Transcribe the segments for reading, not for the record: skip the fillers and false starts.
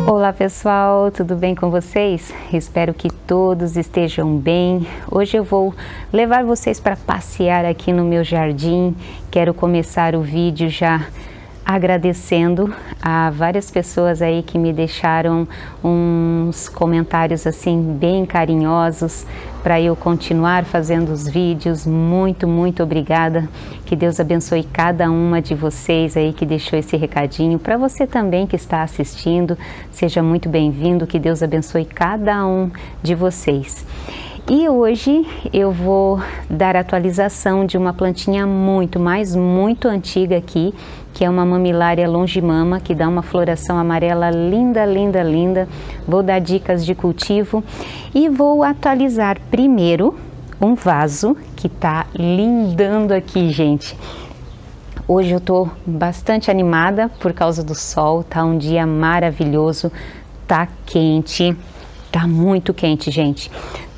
Olá pessoal, tudo bem com vocês? Espero que todos estejam bem. Hoje eu vou levar vocês para passear aqui no meu jardim. Quero começar o vídeo já agradecendo a várias pessoas aí que me deixaram uns comentários assim bem carinhosos para eu continuar fazendo os vídeos. Muito obrigada. Que Deus abençoe cada uma de vocês aí que deixou esse recadinho. Para você também que está assistindo, seja muito bem-vindo. Que Deus abençoe cada um de vocês. E hoje eu vou dar atualização de uma plantinha muito antiga aqui, que é uma Mamillaria longimama, que dá uma floração amarela linda. Vou dar dicas de cultivo e vou atualizar primeiro um vaso que tá lindando aqui, gente. Hoje eu tô bastante animada por causa do sol, tá um dia maravilhoso, tá quente, tá muito quente, gente.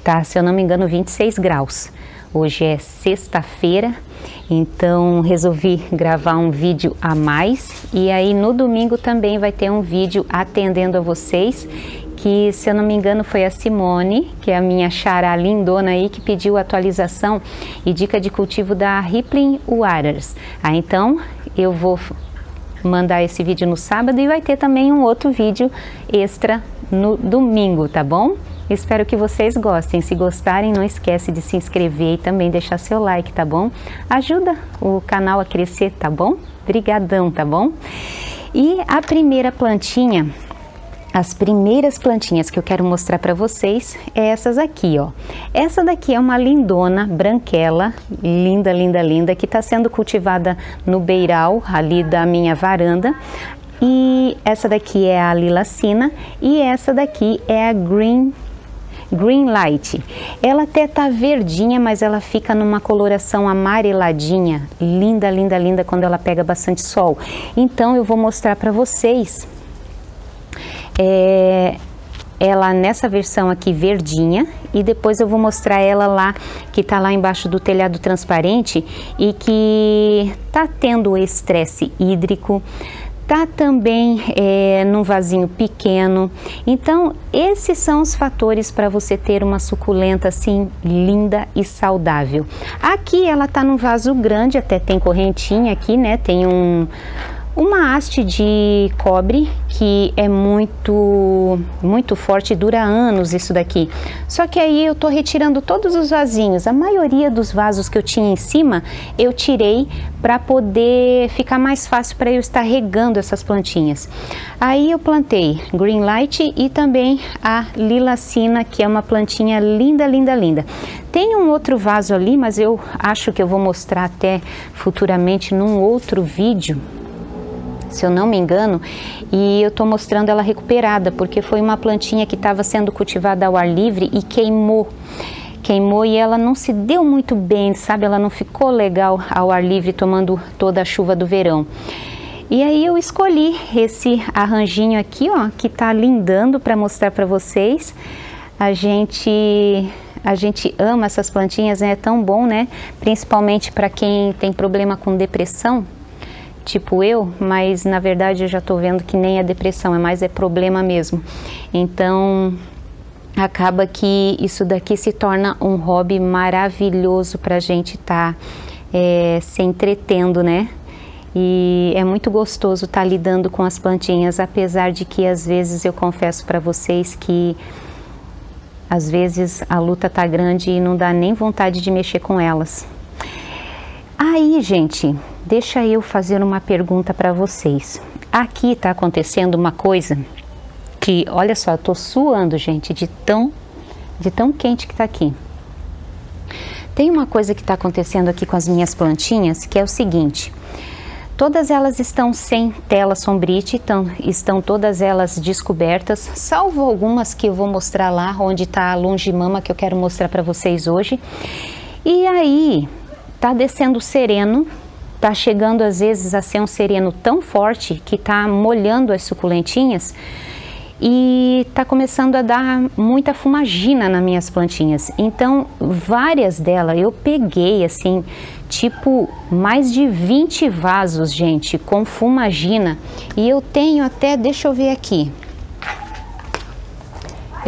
Tá, se eu não me engano, 26 graus. Hoje é sexta-feira, então resolvi gravar um vídeo a mais. E aí no domingo também vai ter um vídeo atendendo a vocês, que se eu não me engano foi a Simone, que é a minha xará lindona aí, que pediu atualização e dica de cultivo da Rippling Waters. Então eu vou mandar esse vídeo no sábado e vai ter também um outro vídeo extra no domingo, tá bom? Espero que vocês gostem. Se gostarem, não esquece de se inscrever e também deixar seu like, tá bom? Ajuda o canal a crescer, tá bom? Brigadão, tá bom? E a primeira plantinha, as primeiras plantinhas que eu quero mostrar para vocês é essas aqui, ó. Essa daqui é uma lindona, branquela, linda, que está sendo cultivada no beiral ali da minha varanda. E essa daqui é a Lilacina e essa daqui é a Green Light. Ela até tá verdinha, mas ela fica numa coloração amareladinha, linda quando ela pega bastante sol. Então eu vou mostrar para vocês ela nessa versão aqui verdinha, e depois eu vou mostrar ela lá, que tá lá embaixo do telhado transparente e que tá tendo estresse hídrico. Tá também num vasinho pequeno. Então esses são os fatores para você ter uma suculenta assim linda e saudável. Aqui ela tá num vaso grande, até tem correntinha aqui, né? Tem uma haste de cobre que é muito forte, dura anos isso daqui. Só que aí eu tô retirando todos os vasinhos. A maioria dos vasos que eu tinha em cima eu tirei para poder ficar mais fácil para eu estar regando essas plantinhas. Aí eu plantei Green Light e também a Lilacina, que é uma plantinha linda. Tem um outro vaso ali, mas eu acho que eu vou mostrar até futuramente num outro vídeo, se eu não me engano, e eu tô mostrando ela recuperada, porque foi uma plantinha que estava sendo cultivada ao ar livre e queimou e ela não se deu muito bem, sabe? Ela não ficou legal ao ar livre, tomando toda a chuva do verão. E aí eu escolhi esse arranjinho aqui, ó, que tá lindando, para mostrar para vocês. A gente ama essas plantinhas, né? É tão bom, né? Principalmente para quem tem problema com depressão, tipo eu, mas na verdade eu já tô vendo que nem é depressão, é problema mesmo. Então acaba que isso daqui se torna um hobby maravilhoso pra gente tá se entretendo, né? E é muito gostoso estar lidando com as plantinhas, apesar de que às vezes eu confesso para vocês que às vezes a luta tá grande e não dá nem vontade de mexer com elas. Aí, gente, deixa eu fazer uma pergunta para vocês. Aqui tá acontecendo uma coisa que, olha só, eu tô suando, gente, de tão quente que tá aqui. Tem uma coisa que tá acontecendo aqui com as minhas plantinhas, que é o seguinte: todas elas estão sem tela sombrite, estão todas elas descobertas, salvo algumas que eu vou mostrar lá, onde tá a longimama, que eu quero mostrar para vocês hoje. E aí tá descendo sereno, tá chegando às vezes a ser um sereno tão forte que tá molhando as suculentinhas e tá começando a dar muita fumagina nas minhas plantinhas. Então várias delas eu peguei assim, tipo mais de 20 vasos, gente, com fumagina, e eu tenho até, deixa eu ver aqui,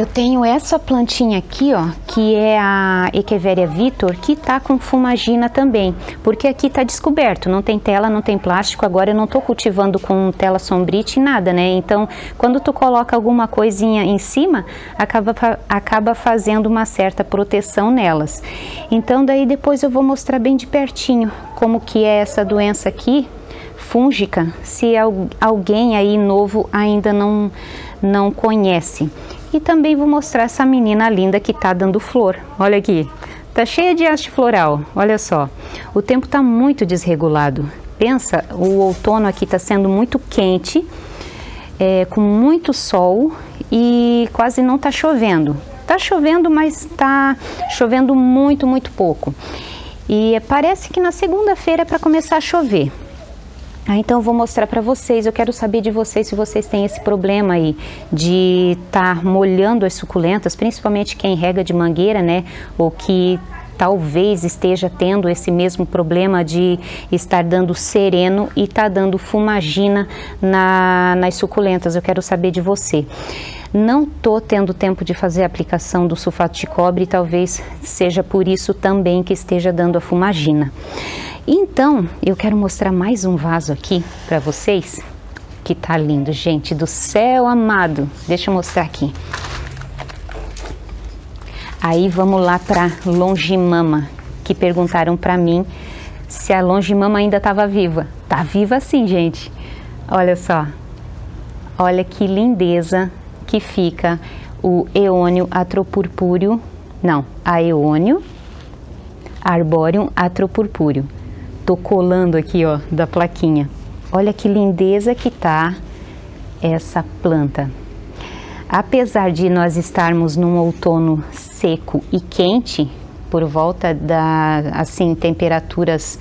Eu tenho essa plantinha aqui, ó, que é a Echeveria Vitor, que tá com fumagina também, porque aqui tá descoberto, não tem tela, não tem plástico. Agora eu não tô cultivando com tela sombrite, nada, né? Então, quando tu coloca alguma coisinha em cima, acaba fazendo uma certa proteção nelas. Então, daí depois eu vou mostrar bem de pertinho como que é essa doença aqui, fúngica, se alguém aí novo ainda não conhece. E também vou mostrar essa menina linda que tá dando flor. Olha aqui, tá cheia de haste floral, olha só. O tempo tá muito desregulado. Pensa, o outono aqui tá sendo muito quente, com muito sol e quase não tá chovendo. Tá chovendo, mas tá chovendo muito, muito pouco. E parece que na segunda-feira é para começar a chover. Então eu vou mostrar para vocês, eu quero saber de vocês se vocês têm esse problema aí de estar molhando as suculentas, principalmente quem rega de mangueira, né? Ou que talvez esteja tendo esse mesmo problema de estar dando sereno e tá dando fumagina nas suculentas. Eu quero saber de você. Não tô tendo tempo de fazer a aplicação do sulfato de cobre, talvez seja por isso também que esteja dando a fumagina. Então, eu quero mostrar mais um vaso aqui para vocês, que tá lindo, gente do céu amado. Deixa eu mostrar aqui. Aí vamos lá para Longimama, que perguntaram para mim se a Longimama ainda estava viva. Tá viva sim, gente. Olha só. Olha que lindeza que fica o Aeonium atropurpúreo. Não, Aeonium arboreum atropurpúreo. Tô colando aqui, ó, da plaquinha. Olha que lindeza que tá essa planta. Apesar de nós estarmos num outono seco e quente, por volta assim, temperaturas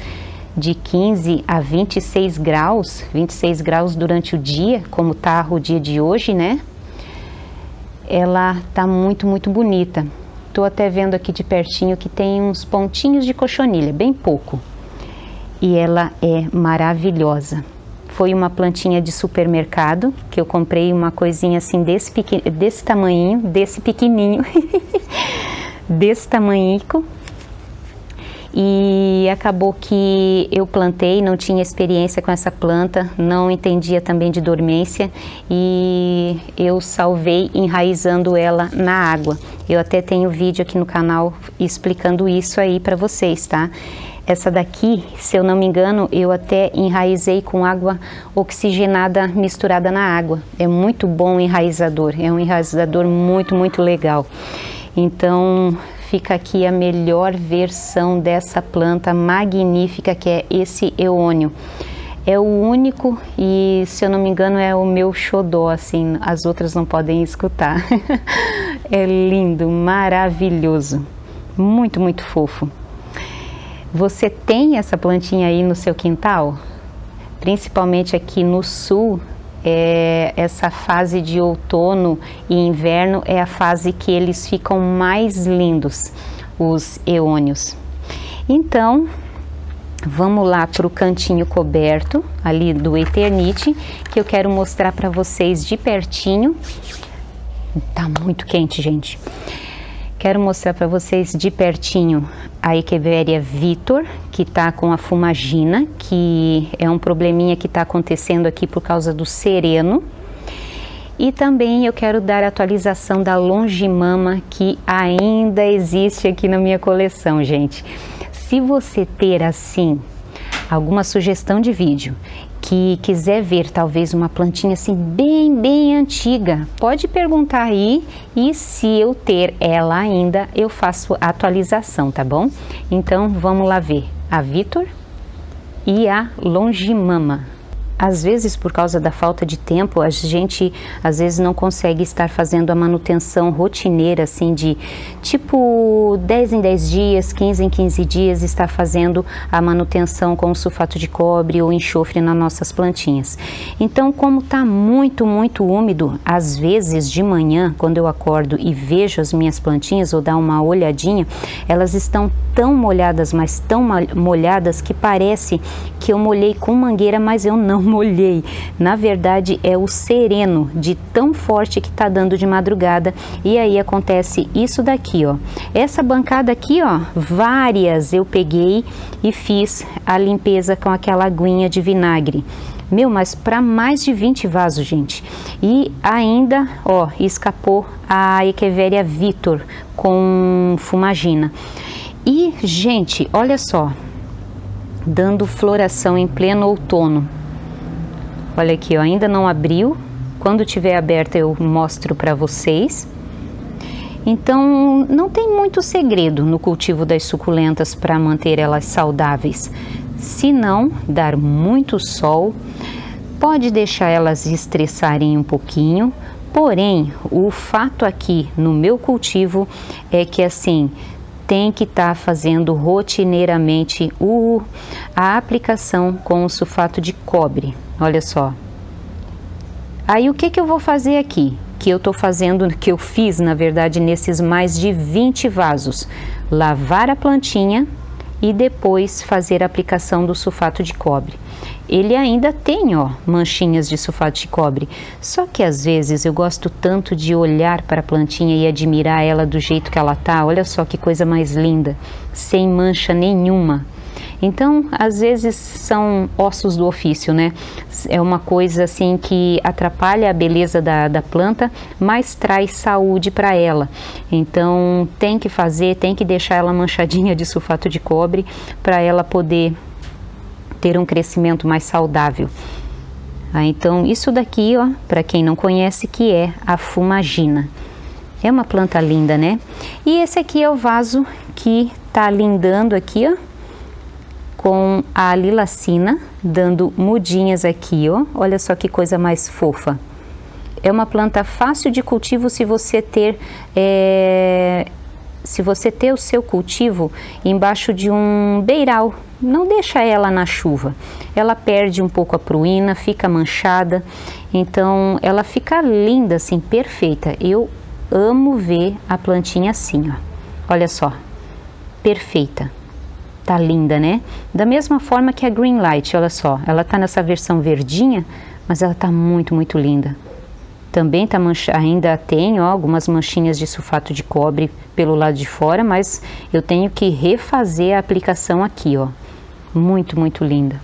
de 15 a 26 graus durante o dia, como tá o dia de hoje, né? Ela tá muito, muito bonita. Tô até vendo aqui de pertinho que tem uns pontinhos de cochonilha, bem pouco. E ela é maravilhosa. Foi uma plantinha de supermercado, que eu comprei uma coisinha assim desse tamanhinho, desse pequenininho, desse tamanhico. E acabou que eu plantei, não tinha experiência com essa planta, não entendia também de dormência e eu salvei enraizando ela na água. Eu até tenho vídeo aqui no canal explicando isso aí para vocês, tá? Essa daqui, se eu não me engano, eu até enraizei com água oxigenada misturada na água. É muito bom o enraizador, é um enraizador muito, muito legal. Então, fica aqui a melhor versão dessa planta magnífica que é esse Aeonium. É o único e, se eu não me engano, é o meu xodó, assim, as outras não podem escutar. É lindo, maravilhoso, muito, muito fofo. Você tem essa plantinha aí no seu quintal? Principalmente aqui no sul, essa fase de outono e inverno é a fase que eles ficam mais lindos, os Aeoniums. Então, vamos lá para o cantinho coberto ali do Eternite, que eu quero mostrar para vocês de pertinho. Tá muito quente, gente. Quero mostrar para vocês de pertinho a Echeveria Vitor, que tá com a fumagina, que é um probleminha que tá acontecendo aqui por causa do sereno. E também eu quero dar a atualização da Longimama, que ainda existe aqui na minha coleção, gente. Se você ter, assim, alguma sugestão de vídeo, que quiser ver talvez uma plantinha assim bem antiga, pode perguntar aí e se eu ter ela ainda, eu faço a atualização, tá bom? Então vamos lá ver a Vitor e a Longimama. Às vezes, por causa da falta de tempo, a gente às vezes não consegue estar fazendo a manutenção rotineira, assim, de tipo 10 em 10 dias, 15 em 15 dias, estar fazendo a manutenção com sulfato de cobre ou enxofre nas nossas plantinhas. Então, como tá muito úmido, às vezes de manhã, quando eu acordo e vejo as minhas plantinhas ou dar uma olhadinha, elas estão tão molhadas, mas tão molhadas que parece que eu molhei com mangueira, mas eu não molhei. Na verdade é o sereno, de tão forte que tá dando de madrugada. E aí acontece isso daqui, ó. Essa bancada aqui, ó, várias eu peguei e fiz a limpeza com aquela aguinha de vinagre. Meu, mas para mais de 20 vasos, gente. E ainda, ó, escapou a Echeveria Vitor com fumagina. E, gente, olha só, dando floração em pleno outono. Olha aqui, ó, ainda não abriu. Quando tiver aberta eu mostro para vocês. Então, não tem muito segredo no cultivo das suculentas para manter elas saudáveis. Se não, dar muito sol, pode deixar elas estressarem um pouquinho, porém, o fato aqui no meu cultivo é que assim, tem que estar fazendo rotineiramente a aplicação com o sulfato de cobre, olha só. Aí o que eu vou fazer aqui? Que eu tô fazendo, que eu fiz na verdade nesses mais de 20 vasos, lavar a plantinha e depois fazer a aplicação do sulfato de cobre. Ele ainda tem, ó, manchinhas de sulfato de cobre, só que às vezes eu gosto tanto de olhar para a plantinha e admirar ela do jeito que ela tá. Olha só que coisa mais linda, sem mancha nenhuma. Então, às vezes são ossos do ofício, né? É uma coisa assim que atrapalha a beleza da planta, mas traz saúde para ela. Então, tem que fazer, tem que deixar ela manchadinha de sulfato de cobre para ela poder ter um crescimento mais saudável. Então, isso daqui, ó, para quem não conhece, que é a fumagina. É uma planta linda, né? E esse aqui é o vaso que tá lindando aqui, ó, com a lilacina, dando mudinhas aqui, ó. Olha só que coisa mais fofa. É uma planta fácil de cultivo se você ter o seu cultivo embaixo de um beiral. Não deixa ela na chuva. Ela perde um pouco a pruína, fica manchada. Então ela fica linda assim, perfeita. Eu amo ver a plantinha assim, ó. Olha só, perfeita. Tá linda, né? Da mesma forma que a Greenlight, olha só, ela tá nessa versão verdinha, mas ela tá muito, muito linda. Também tá ainda tem, ó, algumas manchinhas de sulfato de cobre pelo lado de fora, mas eu tenho que refazer a aplicação aqui, ó. Muito, muito linda.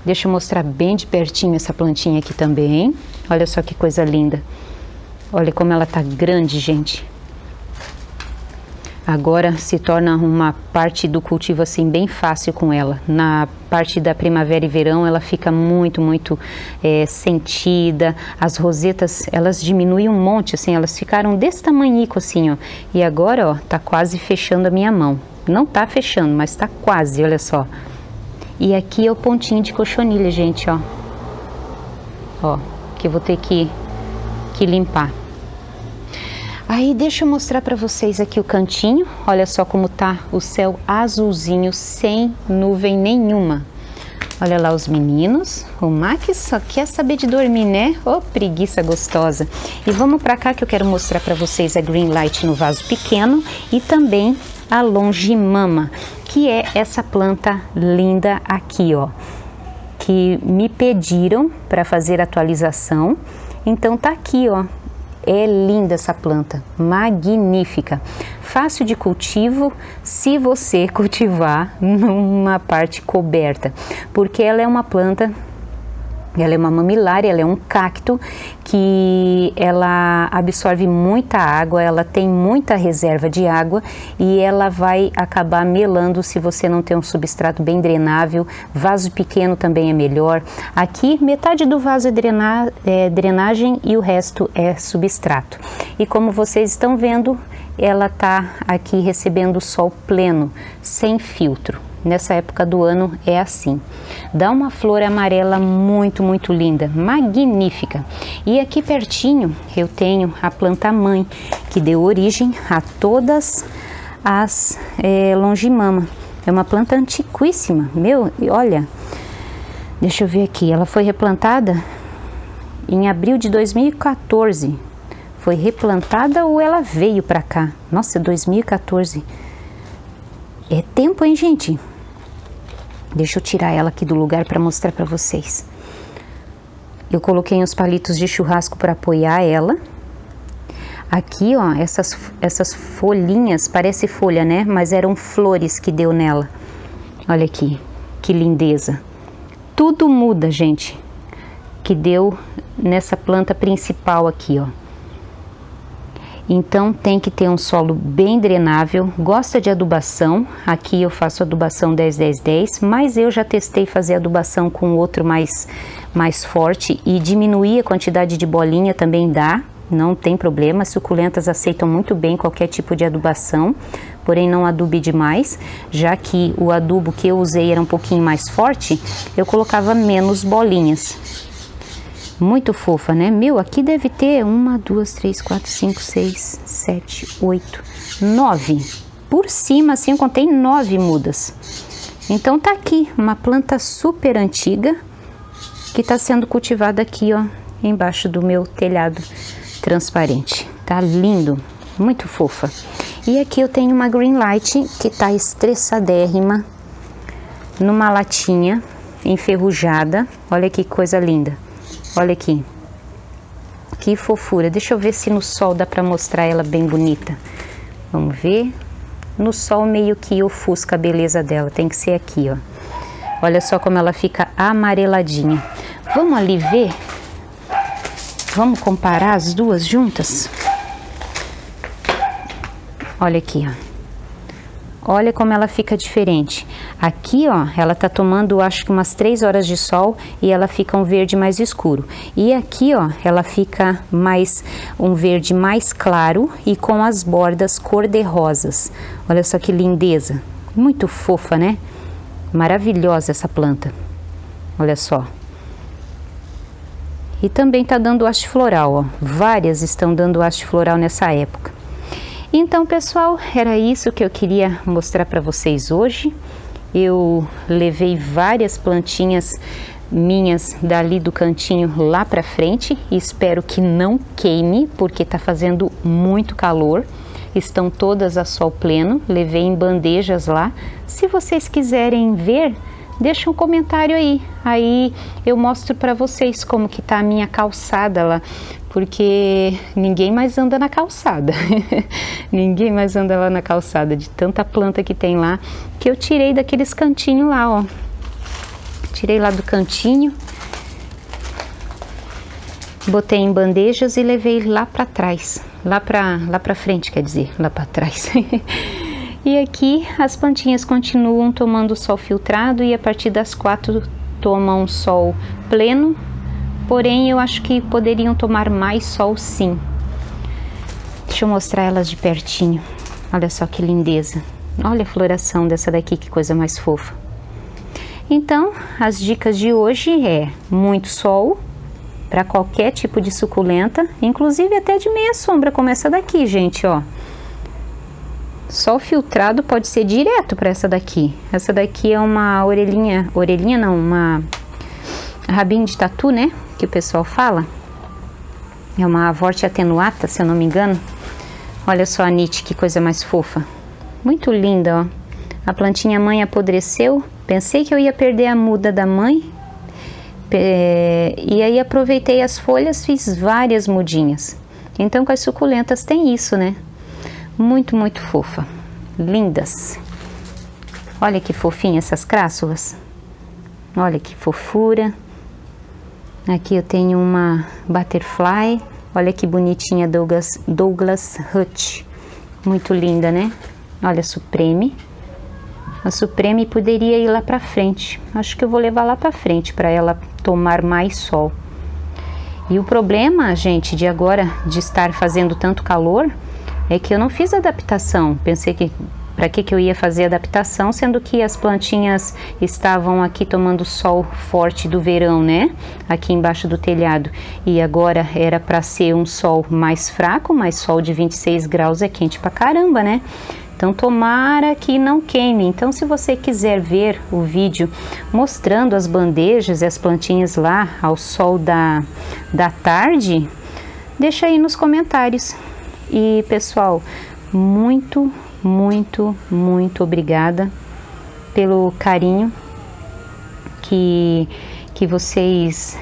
Deixa eu mostrar bem de pertinho essa plantinha aqui também. Olha só que coisa linda. Olha como ela tá grande, gente. Agora se torna uma parte do cultivo assim bem fácil com ela. Na parte da primavera e verão ela fica muito, muito sentida. As rosetas, elas diminuem um monte, assim, elas ficaram desse tamanhico assim, ó. E agora, ó, tá quase fechando a minha mão. Não tá fechando, mas tá quase, olha só. E aqui é o pontinho de cochonilha, gente, ó. Ó, que eu vou ter que limpar. Aí deixa eu mostrar para vocês aqui o cantinho. Olha só como tá o céu azulzinho, sem nuvem nenhuma. Olha lá os meninos. O Max só quer saber de dormir, né? Ô, preguiça gostosa. E vamos para cá que eu quero mostrar para vocês a Greenlight no vaso pequeno e também a Longimama, que é essa planta linda aqui, ó, que me pediram para fazer atualização. Então tá aqui, ó. É linda essa planta, magnífica, fácil de cultivo se você cultivar numa parte coberta, porque ela é uma planta, ela é uma mamilária, ela é um cacto que ela absorve muita água, ela tem muita reserva de água e ela vai acabar melando se você não tem um substrato bem drenável. Vaso pequeno também é melhor. Aqui metade do vaso é drenagem e o resto é substrato. E como vocês estão vendo, ela tá aqui recebendo sol pleno, sem filtro. Nessa época do ano é assim. Dá uma flor amarela muito, muito linda, magnífica. E aqui pertinho eu tenho a planta mãe, que deu origem a todas as Longimama. É uma planta antiquíssima, meu, olha, deixa eu ver aqui, ela foi replantada em abril de 2014. Foi replantada ou ela veio pra cá? Nossa, 2014. É tempo, hein, gente? Deixa eu tirar ela aqui do lugar para mostrar para vocês. Eu coloquei uns palitos de churrasco para apoiar ela. Aqui, ó, essas folhinhas, parece folha, né? Mas eram flores que deu nela. Olha aqui, que lindeza. Tudo muda, gente, que deu nessa planta principal aqui, ó. Então tem que ter um solo bem drenável. Gosta de adubação? Aqui eu faço adubação 10-10-10, mas eu já testei fazer adubação com outro mais forte e diminuir a quantidade de bolinha também dá. Não tem problema, as suculentas aceitam muito bem qualquer tipo de adubação, porém não adube demais, já que o adubo que eu usei era um pouquinho mais forte, eu colocava menos bolinhas. Muito fofa, né? Meu, aqui deve ter 1, 2, 3, 4, 5, 6, 7, 8, 9. Por cima, assim, eu contei 9 mudas. Então tá aqui, uma planta super antiga, que está sendo cultivada aqui, ó, embaixo do meu telhado transparente. Tá lindo, muito fofa. E aqui eu tenho uma green light que tá estressadérrima numa latinha enferrujada. Olha que coisa linda. Olha aqui. Que fofura. Deixa eu ver se no sol dá para mostrar ela bem bonita. Vamos ver. No sol meio que ofusca a beleza dela. Tem que ser aqui, ó. Olha só como ela fica amareladinha. Vamos ali ver? Vamos comparar as duas juntas? Olha aqui, ó. Olha como ela fica diferente. Aqui, ó, ela tá tomando, acho que umas 3 horas de sol e ela fica um verde mais escuro. E aqui, ó, ela fica um verde mais claro e com as bordas cor-de-rosas. Olha só que lindeza. Muito fofa, né? Maravilhosa essa planta. Olha só. E também tá dando haste floral, ó. Várias estão dando haste floral nessa época. Então, pessoal, era isso que eu queria mostrar para vocês hoje. Eu levei várias plantinhas minhas dali do cantinho lá para frente e espero que não queime, porque tá fazendo muito calor. Estão todas a sol pleno, levei em bandejas lá. Se vocês quiserem ver, deixa um comentário aí eu mostro para vocês como que tá a minha calçada lá, porque ninguém mais anda na calçada, ninguém mais anda lá na calçada, de tanta planta que tem lá, que eu tirei daqueles cantinhos lá, ó, tirei lá do cantinho, botei em bandejas e levei lá para trás, lá para frente, quer dizer, lá para trás. E aqui as plantinhas continuam tomando sol filtrado e a partir das 4 tomam sol pleno, porém eu acho que poderiam tomar mais sol sim. Deixa eu mostrar elas de pertinho. Olha só que lindeza. Olha a floração dessa daqui, que coisa mais fofa. Então, as dicas de hoje é muito sol para qualquer tipo de suculenta, inclusive até de meia sombra, como essa daqui, gente, ó. Sol filtrado pode ser direto para essa daqui. Essa daqui é uma orelhinha não, uma rabinho de tatu, né? Que o pessoal fala. É uma avorte atenuata, se eu não me engano. Olha só a Nietzsche, que coisa mais fofa. Muito linda, ó. A plantinha mãe apodreceu. Pensei que eu ia perder a muda da mãe. E aí aproveitei as folhas, fiz várias mudinhas. Então com as suculentas tem isso, né? Muito, muito fofa. Lindas. Olha que fofinha essas crássulas. Olha que fofura. Aqui eu tenho uma butterfly. Olha que bonitinha Douglas Hutch. Muito linda, né? Olha a Supreme. A Supreme poderia ir lá pra frente. Acho que eu vou levar lá pra frente para ela tomar mais sol. E o problema, gente, de agora de estar fazendo tanto calor é que eu não fiz adaptação. Pensei que para que eu ia fazer adaptação, sendo que as plantinhas estavam aqui tomando sol forte do verão, né? Aqui embaixo do telhado. E agora era para ser um sol mais fraco, mas sol de 26 graus é quente pra caramba, né? Então tomara que não queime. Então se você quiser ver o vídeo mostrando as bandejas e as plantinhas lá ao sol da tarde, deixa aí nos comentários. E pessoal, muito, muito, muito obrigada pelo carinho que que vocês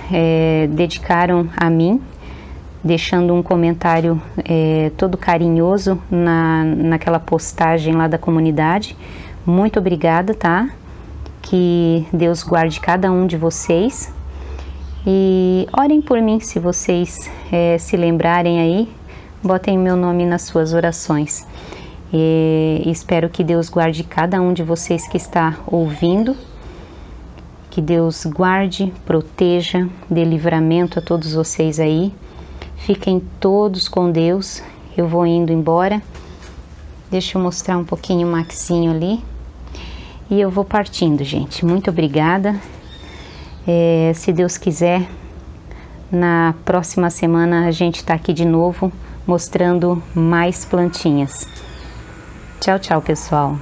dedicaram a mim, deixando um comentário todo carinhoso naquela postagem lá da comunidade. Muito obrigada, tá? Que Deus guarde cada um de vocês. E orem por mim, se vocês se lembrarem aí, botem meu nome nas suas orações. E espero que Deus guarde cada um de vocês que está ouvindo, que Deus guarde, proteja, dê livramento a todos vocês aí. Fiquem todos com Deus. Eu vou indo embora. Deixa eu mostrar um pouquinho o Maxinho ali. E eu vou partindo, gente. Muito obrigada. Se Deus quiser, na próxima semana a gente tá aqui de novo mostrando mais plantinhas. Tchau, tchau, pessoal.